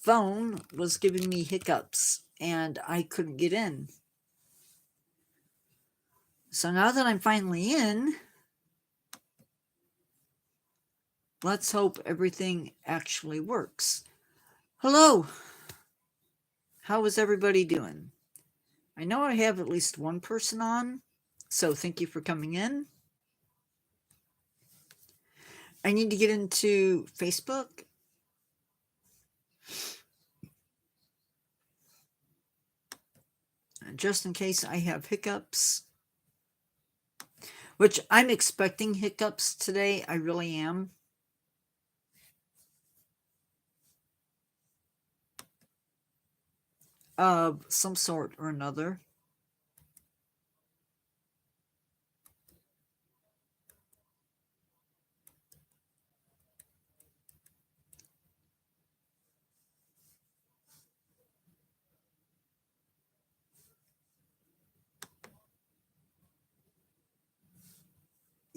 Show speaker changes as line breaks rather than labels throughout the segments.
phone was giving me hiccups and I couldn't get in. So now that I'm finally in, let's hope everything actually works. Hello. How is everybody doing? I know I have at least one person on, so thank you for coming in. I need to get into Facebook. Just in case I have hiccups. Which I'm expecting hiccups today. I really am. Of some sort or another.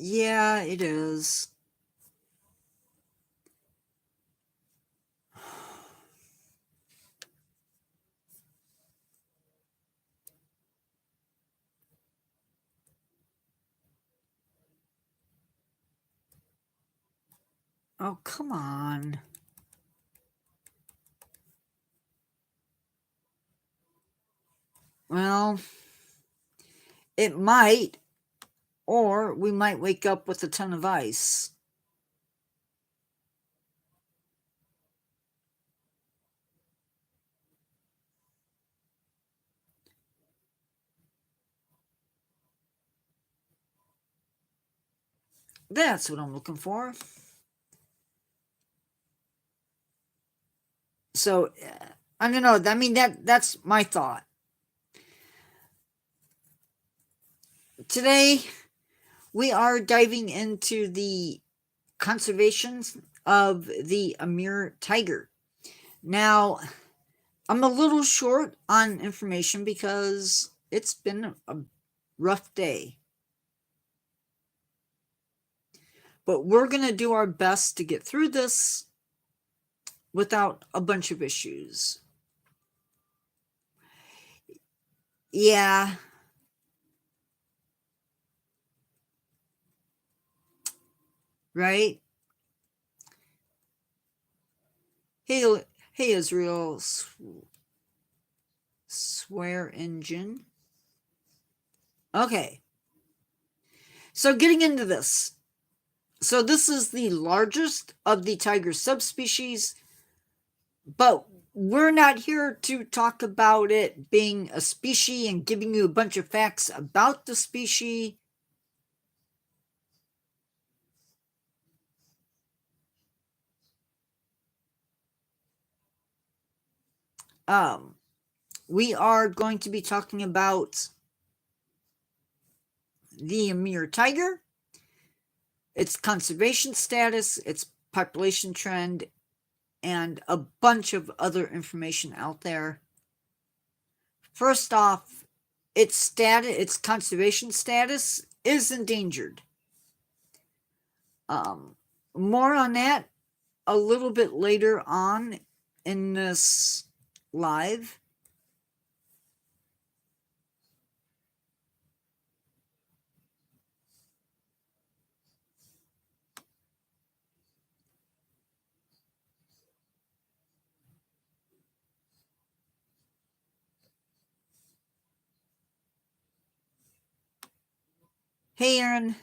Yeah, it is. Oh, come on. Well, it might, or we might wake up with a ton of ice. That's what I'm looking for. So, I don't know. I mean, that's my thought. Today, we are diving into the conservation of the Amur tiger. Now, I'm a little short on information because it's been a rough day. But we're going to do our best to get through this without a bunch of issues. Yeah. Right? Hey, Israel, swear engine. Okay. So getting into this. So this is the largest of the tiger subspecies, but we're not here to talk about it being a species and giving you a bunch of facts about the species. We are going to be talking about the Amur tiger, its conservation status, its population trend, and a bunch of other information out there. First off, its conservation status is endangered. More on that a little bit later on in this live. Hey, Aaron.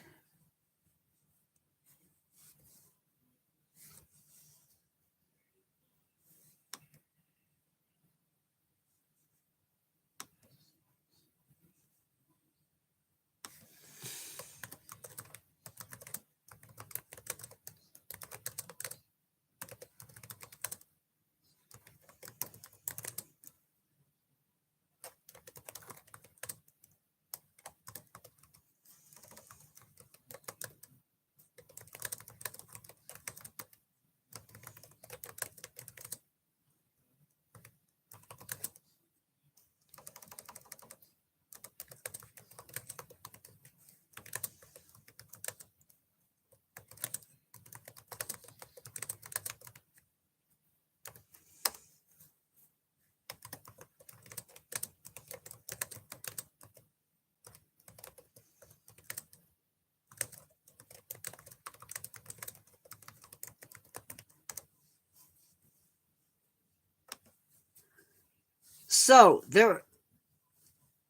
So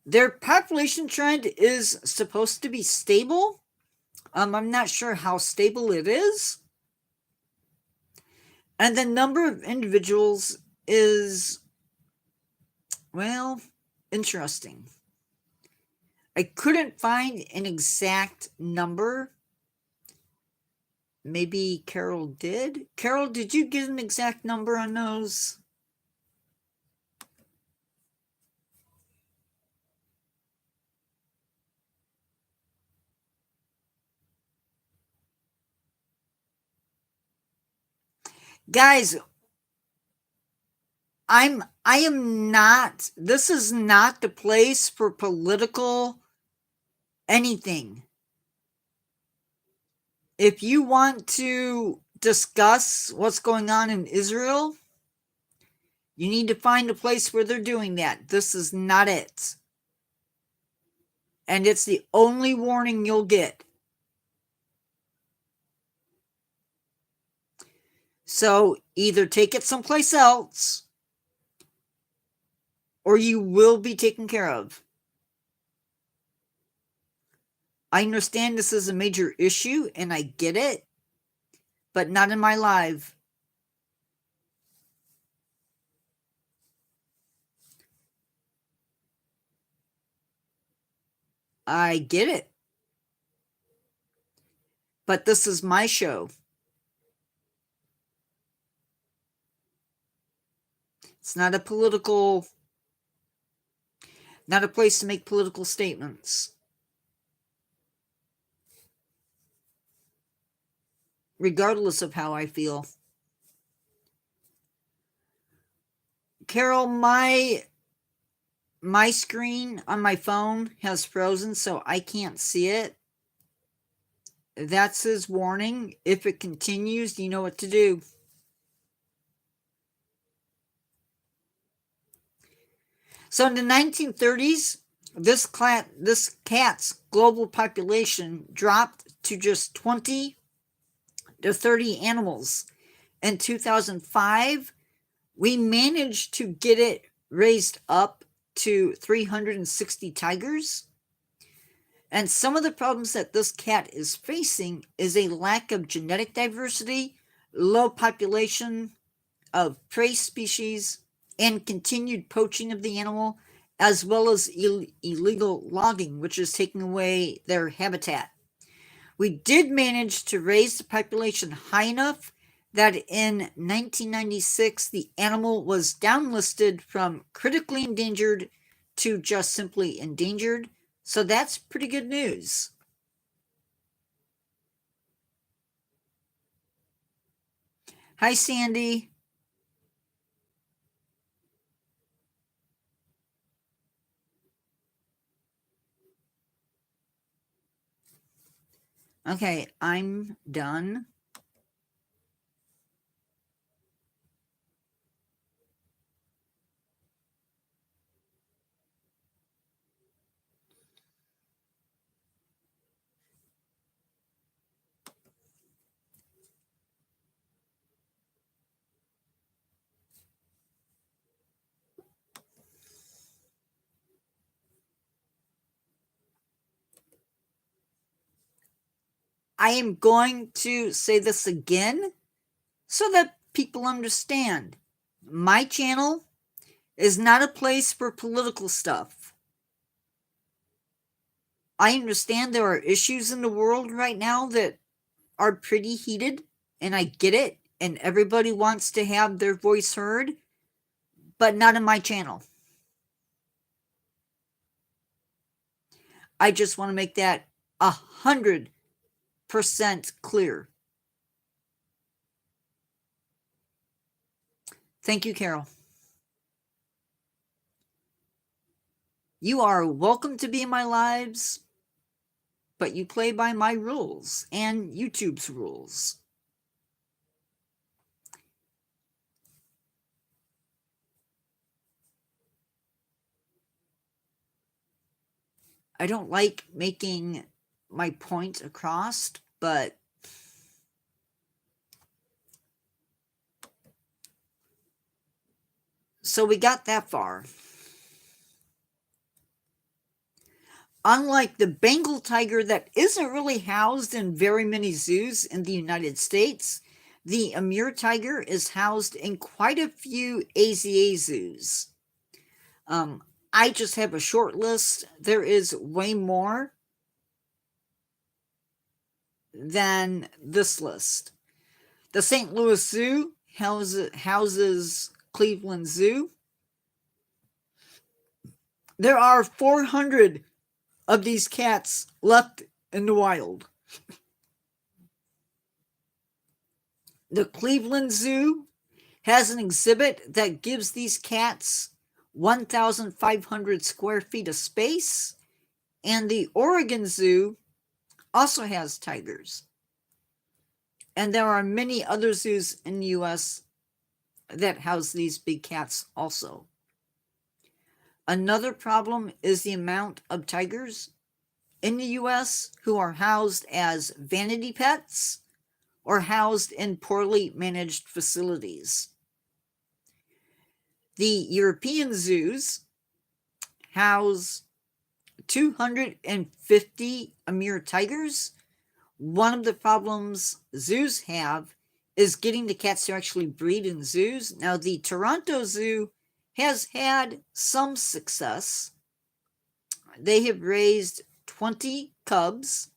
their population trend is supposed to be stable. I'm not sure how stable it is. And the number of individuals is, well, interesting. I couldn't find an exact number. Maybe Carol did. Carol, did you get an exact number on those? Guys, I am not, this is not the place for political anything. If you want to discuss what's going on in Israel, you need to find a place where they're doing that. This is not it. And it's the only warning you'll get. So either take it someplace else, or you will be taken care of. I understand this is a major issue, and I get it, but not in my life. I get it. But this is my show. It's not a place to make political statements. Regardless of how I feel. Carol, my screen on my phone has frozen, so I can't see it. That's his warning. If it continues, you know what to do. So in the 1930s, this cat's global population dropped to just 20 to 30 animals. In 2005, we managed to get it raised up to 360 tigers. And some of the problems that this cat is facing is a lack of genetic diversity, low population of prey species, and continued poaching of the animal, as well as illegal logging, which is taking away their habitat. We did manage to raise the population high enough that in 1996, the animal was downlisted from critically endangered to just simply endangered. So that's pretty good news. Hi, Sandy. Okay, I'm done. I am going to say this again so that people understand. My channel is not a place for political stuff. I understand there are issues in the world right now that are pretty heated, and I get it, and everybody wants to have their voice heard, but not in my channel. I just want to make that 100% clear. Thank you, Carol. You are welcome to be in my lives, but you play by my rules and YouTube's rules. I don't like making my point across, but so we got that far. unlike the Bengal tiger that isn't really housed in very many zoos in the United States, the Amur tiger is housed in quite a few AZA zoos. I just have a short list. There is way more than this list. The St. Louis Zoo houses Cleveland Zoo. There are 400 of these cats left in the wild. The Cleveland Zoo has an exhibit that gives these cats 1,500 square feet of space, and the Oregon Zoo also has tigers. And there are many other zoos in the US that house these big cats also. Another problem is the amount of tigers in the US who are housed as vanity pets or housed in poorly managed facilities. The European zoos house 250 Amur tigers. One of the problems zoos have is getting the cats to actually breed in zoos. Now, the Toronto Zoo has had some success. They have raised 20 cubs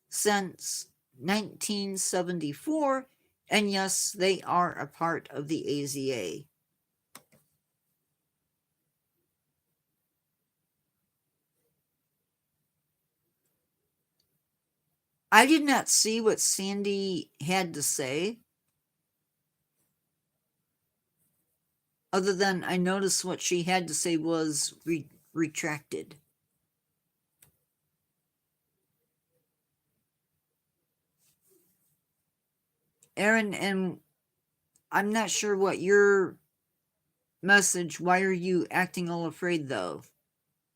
since 1974, and yes, they are a part of the AZA. I did not see what Sandy had to say, other than I noticed what she had to say was retracted. Aaron, and I'm not sure what your message, "Why are you acting all afraid," though,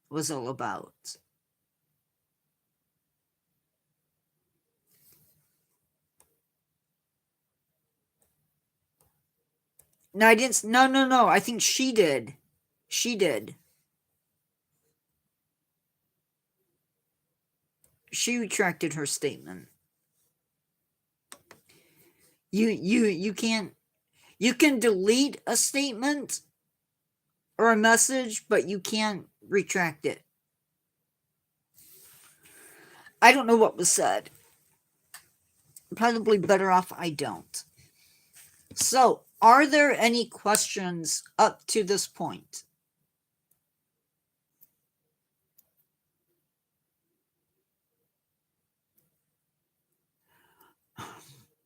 was all about. No, I didn't. No. I think she did. She did. She retracted her statement. You can't. You can delete a statement or a message, but you can't retract it. I don't know what was said. Probably better off I don't. So, are there any questions up to this point?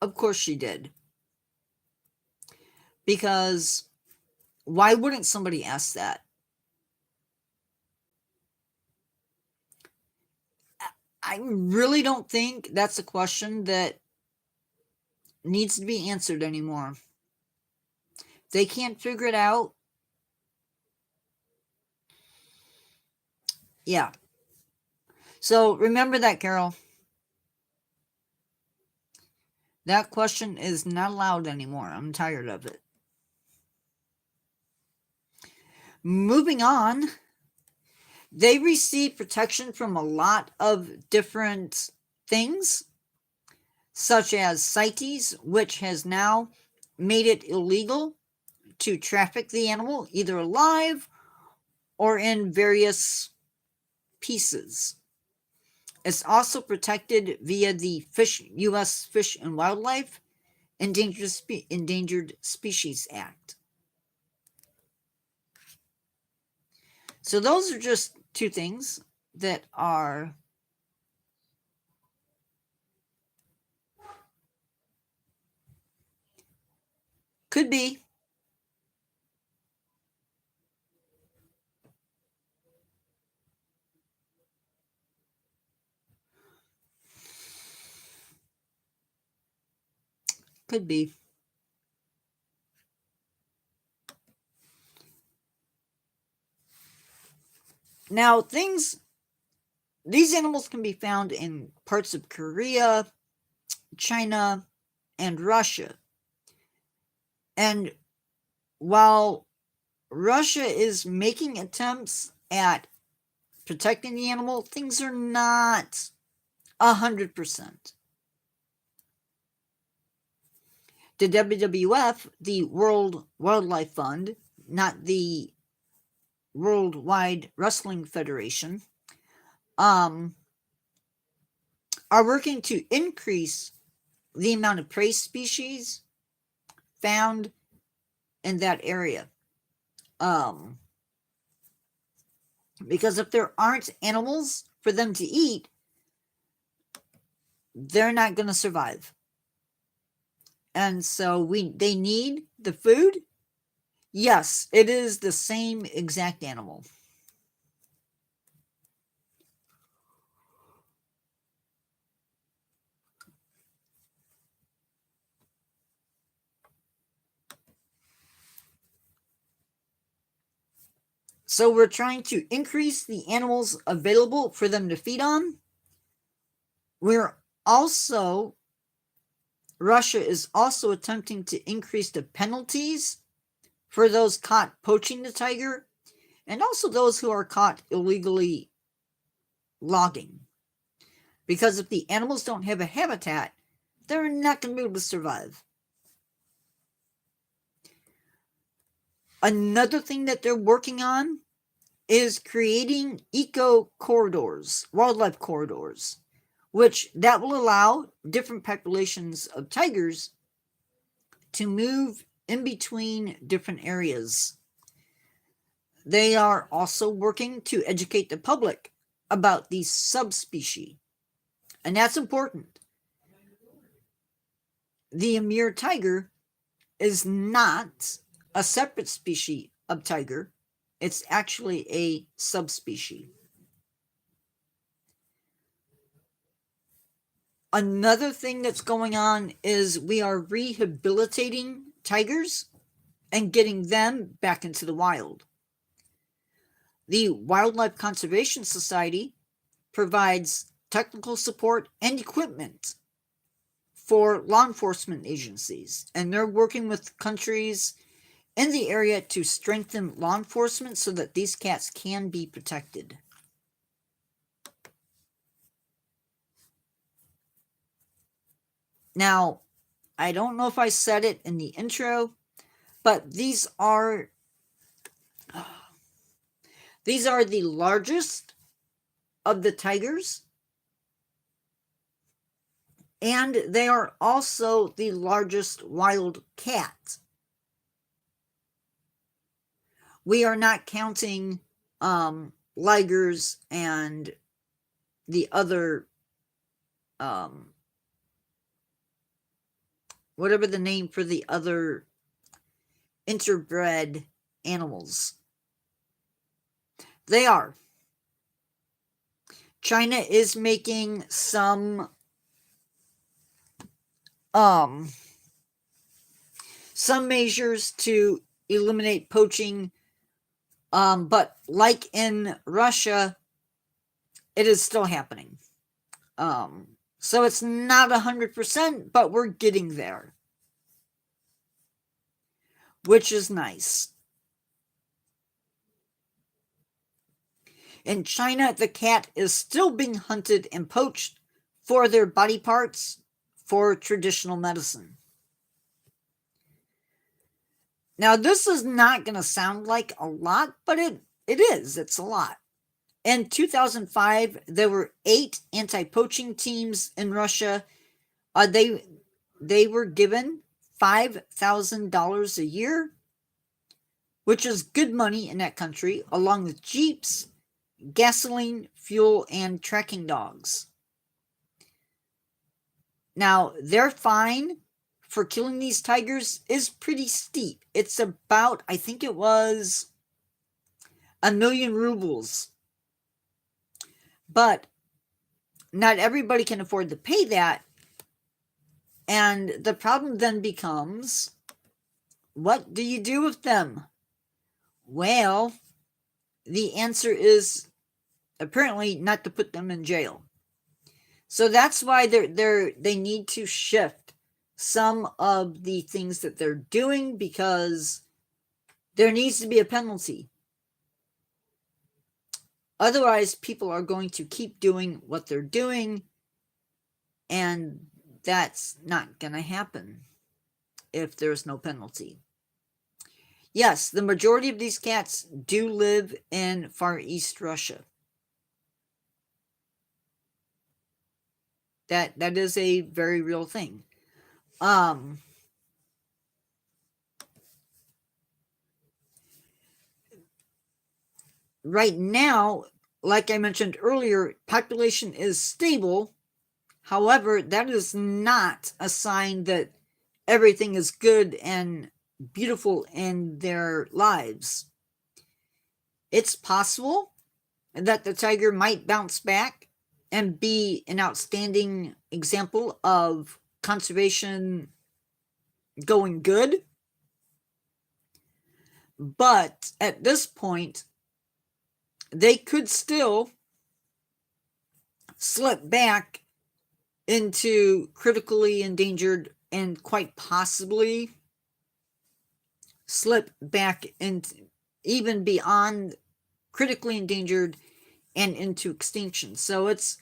Of course she did. Because why wouldn't somebody ask that? I really don't think that's a question that needs to be answered anymore. They can't figure it out. Yeah. So remember that, Carol. That question is not allowed anymore. I'm tired of it. Moving on. They receive protection from a lot of different things, such as CITES, which has now made it illegal to traffic the animal, either alive or in various pieces. It's also protected via the U.S. Fish and Wildlife Endangered Species Act. So those are just two things that are could be. Could be. Now, these animals can be found in parts of Korea, China, and Russia. And while Russia is making attempts at protecting the animal, things are not 100%. The WWF, the World Wildlife Fund, not the Worldwide Wrestling Federation, are working to increase the amount of prey species found in that area. Because if there aren't animals for them to eat, they're not going to survive. And so they need the food. Yes, it is the same exact animal. So we're trying to increase the animals available for them to feed on. Russia is also attempting to increase the penalties for those caught poaching the tiger, and also those who are caught illegally logging. Because if the animals don't have a habitat, they're not going to be able to survive. Another thing that they're working on is creating eco corridors, wildlife corridors, which that will allow different populations of tigers to move in between different areas. They are also working to educate the public about these subspecies, and that's important. The Amur tiger is not a separate species of tiger. It's actually a subspecies. Another thing that's going on is we are rehabilitating tigers and getting them back into the wild. The Wildlife Conservation Society provides technical support and equipment for law enforcement agencies, and they're working with countries in the area to strengthen law enforcement so that these cats can be protected. Now, I don't know if I said it in the intro, but these are the largest of the tigers, and they are also the largest wild cat. We are not counting ligers and the other whatever the name for the other interbred animals. They are. China is making some measures to eliminate poaching, but like in Russia, it is still happening. So it's not 100%, but we're getting there, which is nice. In China, the cat is still being hunted and poached for their body parts for traditional medicine. Now, this is not going to sound like a lot, but it is. It's a lot. In 2005, there were 8 anti-poaching teams in Russia. They were given $5,000 a year, which is good money in that country, along with jeeps, gasoline, fuel, and tracking dogs. Now, their fine for killing these tigers is pretty steep. It's about, I think it was 1 million rubles. But not everybody can afford to pay that. And the problem then becomes, what do you do with them? Well, the answer is apparently not to put them in jail. So that's why they need to shift some of the things that they're doing, because there needs to be a penalty. Otherwise, people are going to keep doing what they're doing, and that's not going to happen if there's no penalty. Yes, the majority of these cats do live in Far East Russia. That is a very real thing. Right now, like I mentioned earlier, population is stable. However, that is not a sign that everything is good and beautiful in their lives. It's possible that the tiger might bounce back and be an outstanding example of conservation going good. But at this point, they could still slip back into critically endangered and quite possibly slip back into even beyond critically endangered and into extinction. So it's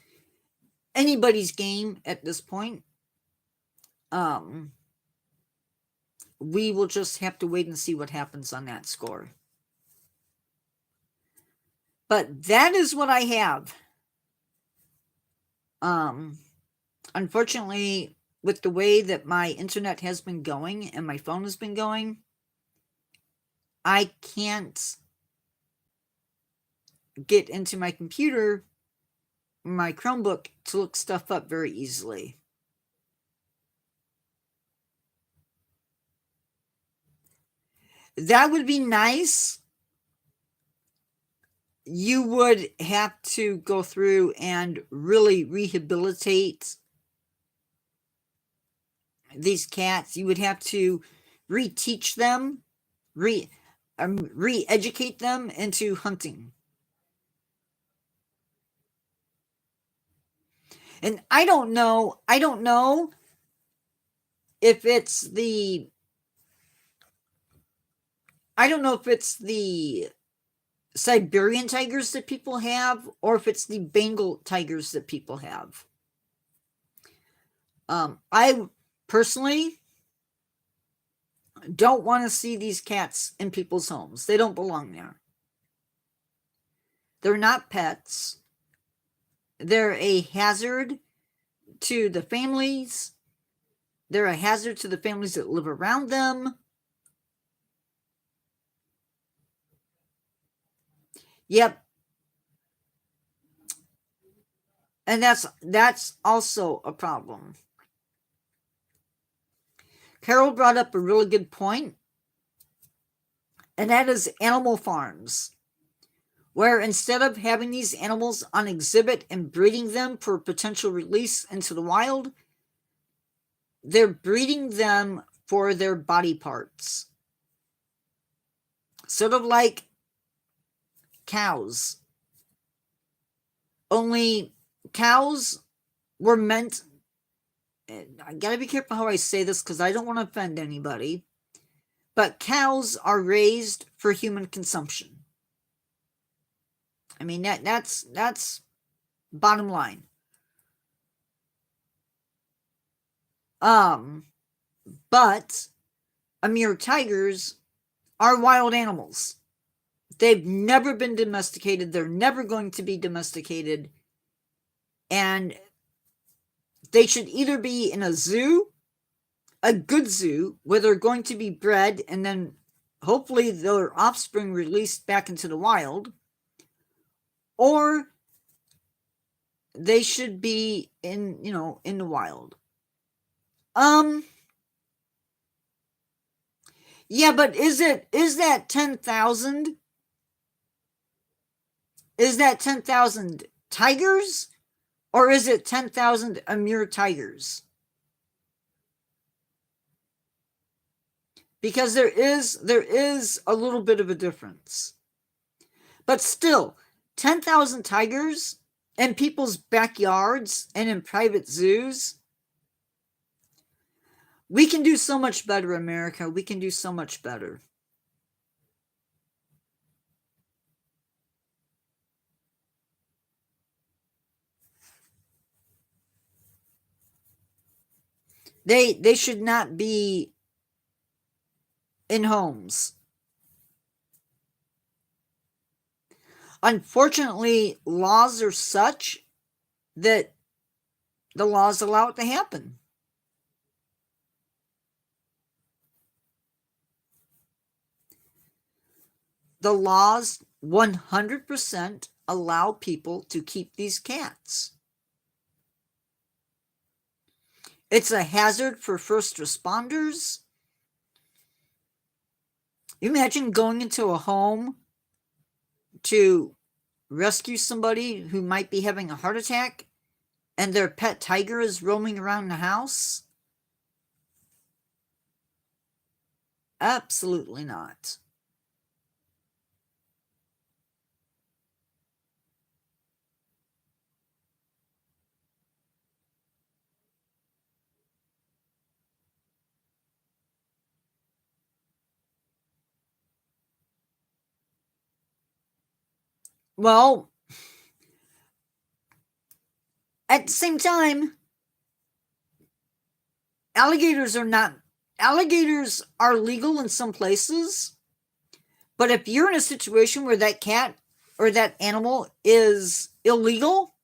anybody's game at this point. We will just have to wait and see what happens on that score. But that is what I have. Unfortunately, with the way that my internet has been going and my phone has been going, I can't get into my computer, my Chromebook, to look stuff up very easily. That would be nice. You would have to go through and really rehabilitate these cats. You would have to reteach them, re-educate them into hunting. And I don't know if it's the Siberian tigers that people have, or if it's the Bengal tigers that people have. I personally don't want to see these cats in people's homes. They don't belong there. They're not pets. They're a hazard to the families. They're a hazard to the families that live around them. Yep. And that's also a problem. Carol brought up a really good point, and that is animal farms, where instead of having these animals on exhibit and breeding them for potential release into the wild, they're breeding them for their body parts. Sort of like cows. Only cows were meant, I gotta be careful how I say this because I don't want to offend anybody, but cows are raised for human consumption. I mean, that's bottom line. But Amur tigers are wild animals. They've never been domesticated. They're never going to be domesticated. And they should either be in a zoo, a good zoo, where they're going to be bred and then hopefully their offspring released back into the wild, or they should be in the wild. Yeah, but is that 10,000? Is that 10,000 tigers, or is it 10,000 Amur tigers? Because there is a little bit of a difference. But still, 10,000 tigers in people's backyards and in private zoos. We can do so much better, America. We can do so much better. They should not be in homes. Unfortunately, laws are such that the laws allow it to happen. The laws 100% allow people to keep these cats. It's a hazard for first responders. You imagine going into a home to rescue somebody who might be having a heart attack and their pet tiger is roaming around the house? Absolutely not. Well, at the same time, alligators are legal in some places, but if you're in a situation where that cat or that animal is illegal,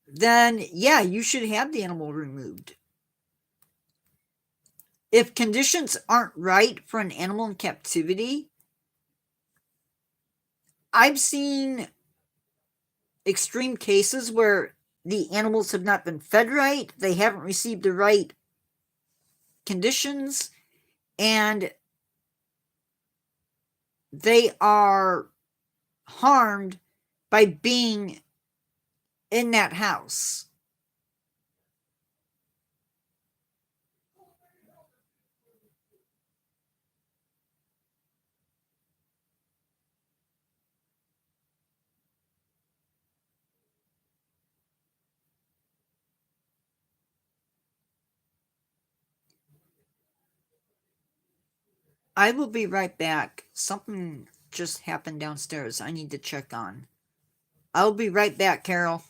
then yeah, you should have the animal removed. If conditions aren't right for an animal in captivity, I've seen extreme cases where the animals have not been fed right, they haven't received the right conditions, and they are harmed by being in that house. I will be right back. Something just happened downstairs I need to check on. I'll be right back, Carol.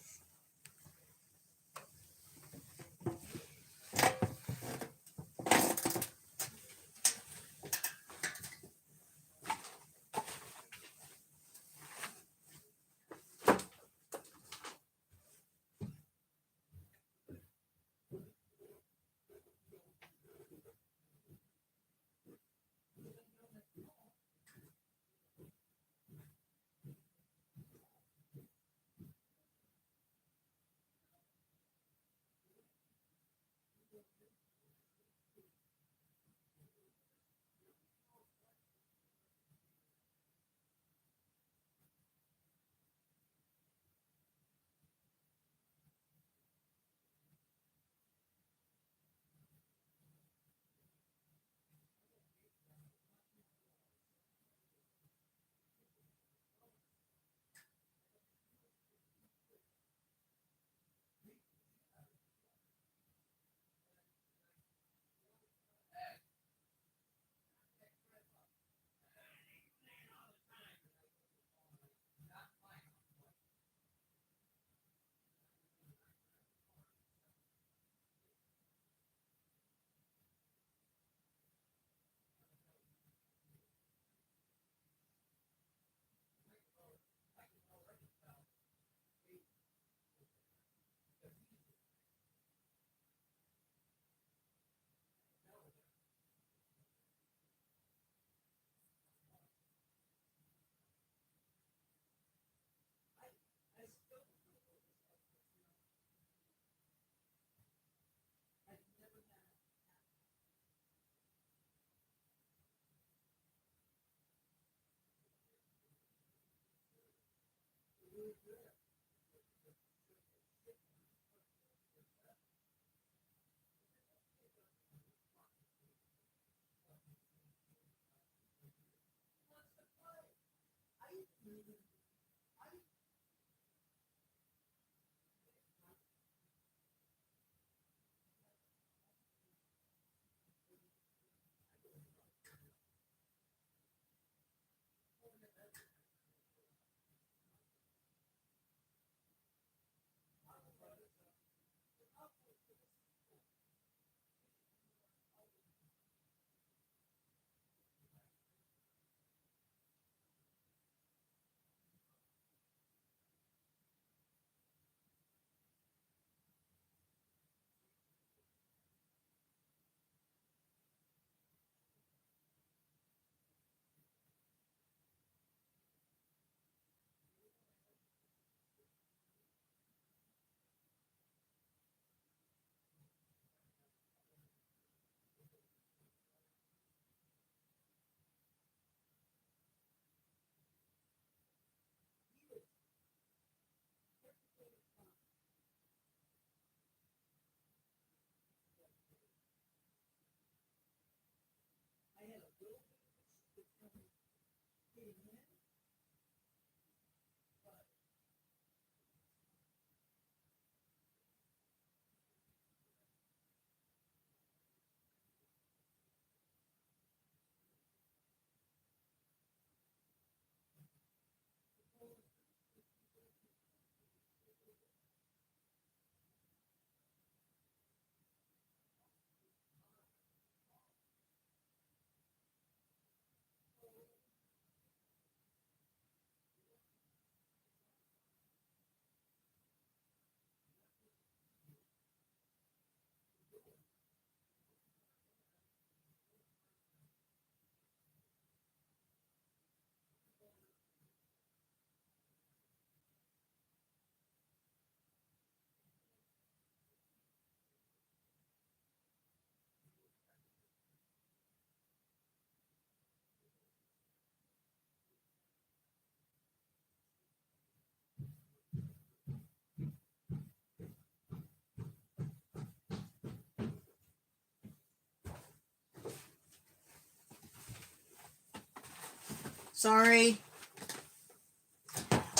Sorry.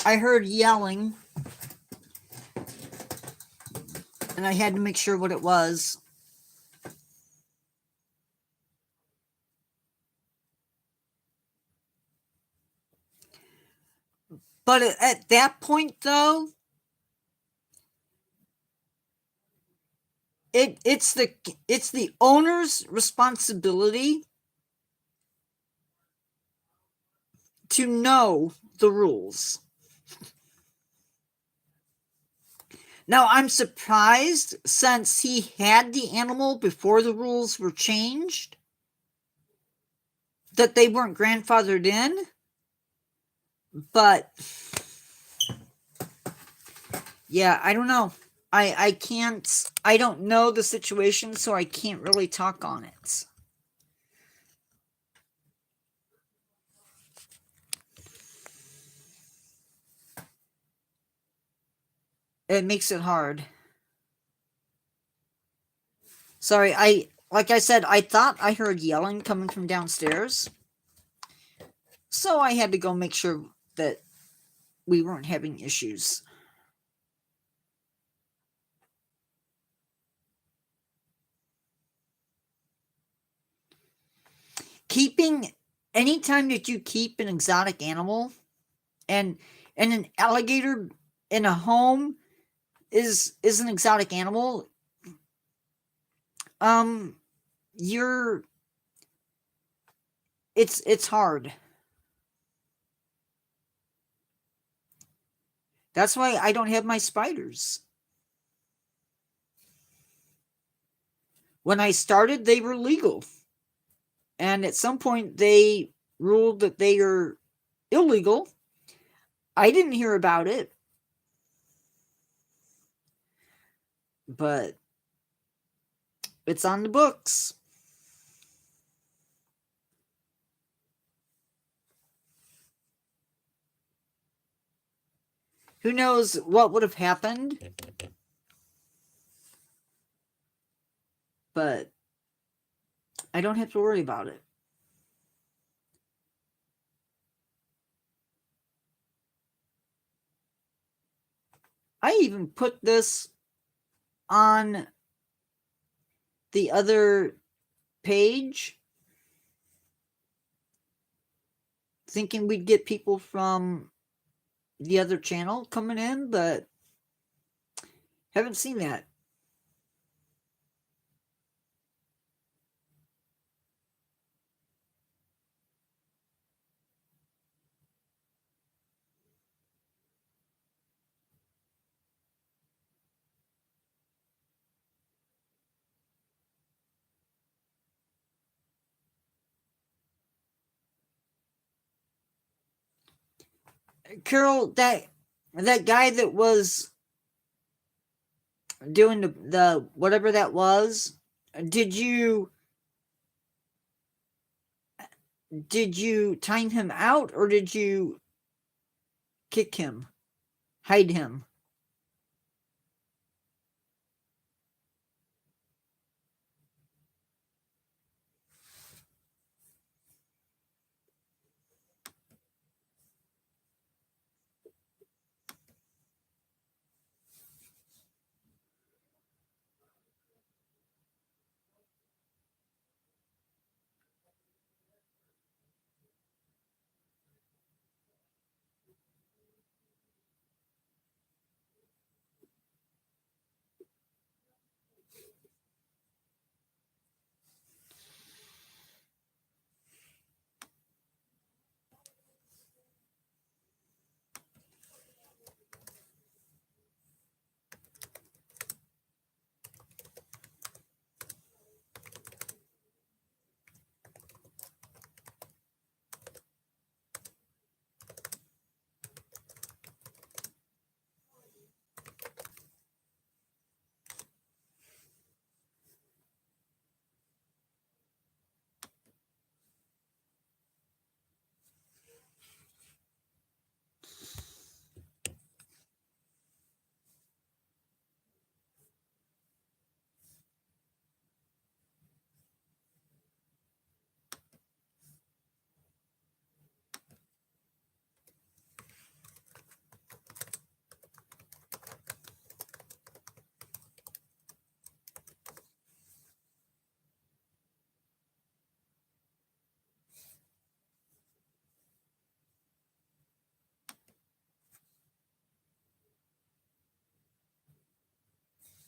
I heard yelling, and I had to make sure what it was. But at that point, though, it's the owner's responsibility to know the rules. Now, I'm surprised, since he had the animal before the rules were changed, that they weren't grandfathered in. But yeah, I don't know. I can't, I don't know the situation, so I can't really talk on it. It makes it hard. Sorry, like I said, I thought I heard yelling coming from downstairs. So I had to go make sure that we weren't having issues. Keeping, anytime that you keep an exotic animal, and an alligator in a home is an exotic animal, you're, it's hard. That's why I don't have my spiders. When I started, they were legal, and at some point they ruled that they are illegal. I didn't hear about it, but it's on the books. Who knows what would have happened? But I don't have to worry about it. I even put this on the other page, thinking we'd get people from the other channel coming in, but haven't seen that. Carol, that guy that was doing the whatever that was, did you time him out, or did you kick him, hide him?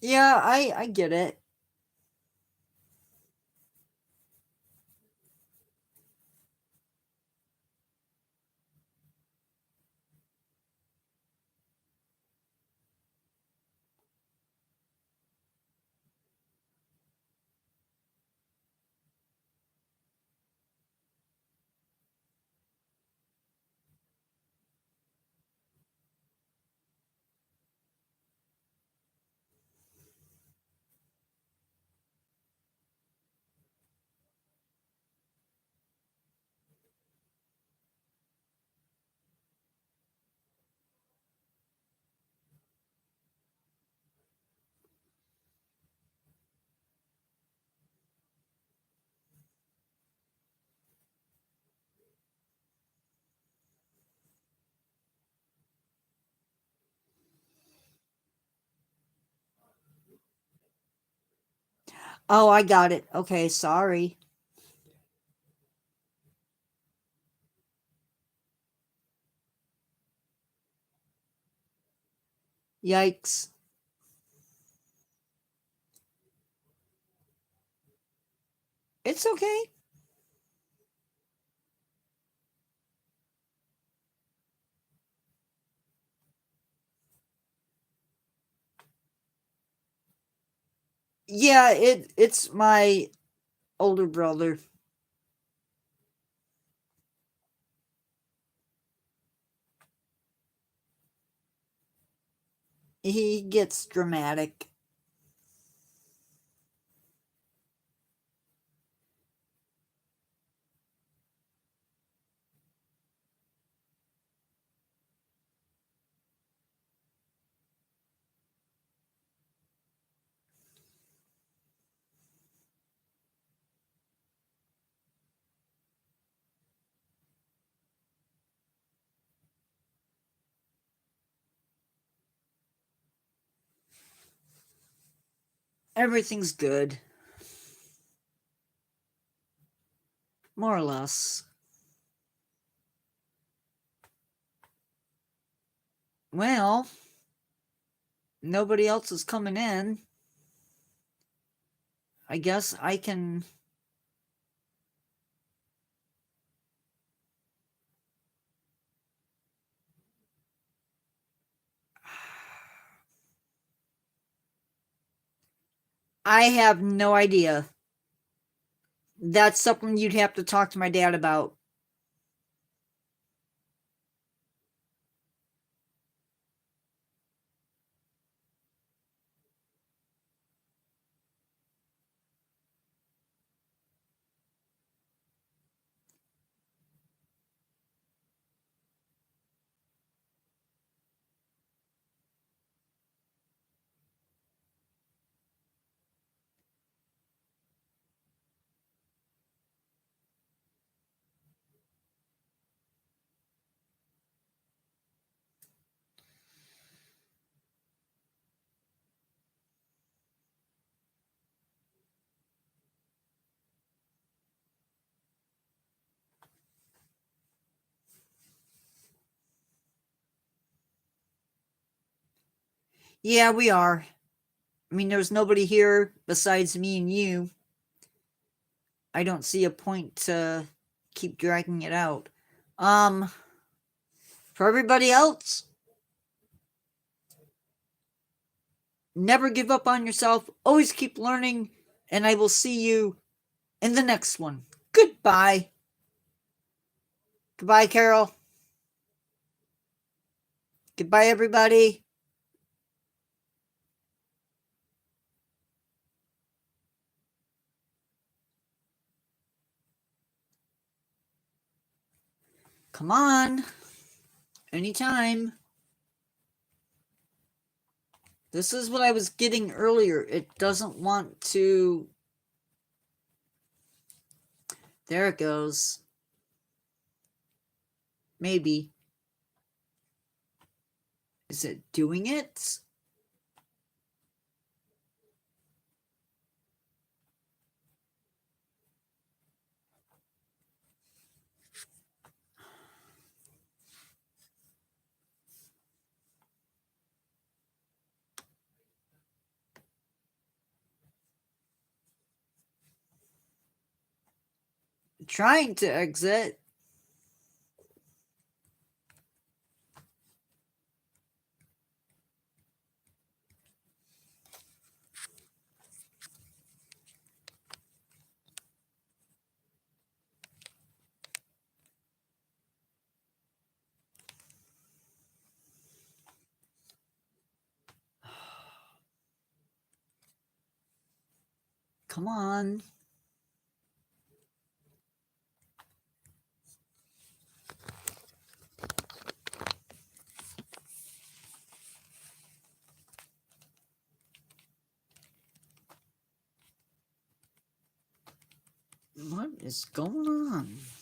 Yeah, I get it. Oh, I got it. Okay, sorry. Yikes. It's okay. Yeah, it's my older brother. He gets dramatic. Everything's good, more or less. Well, nobody else is coming in. I guess I can. I have no idea. That's something you'd have to talk to my dad about. Yeah, we are. I mean, there's nobody here besides me and you. I don't see a point to keep dragging it out. Um, for everybody else, never give up on yourself. Always keep learning, and I will see you in the next one. Goodbye. Goodbye, Carol. Goodbye, everybody. Come on. Anytime. This is what I was getting earlier. It doesn't want to. There it goes. Maybe. Is it doing it? trying to exit. Come on. What is going on?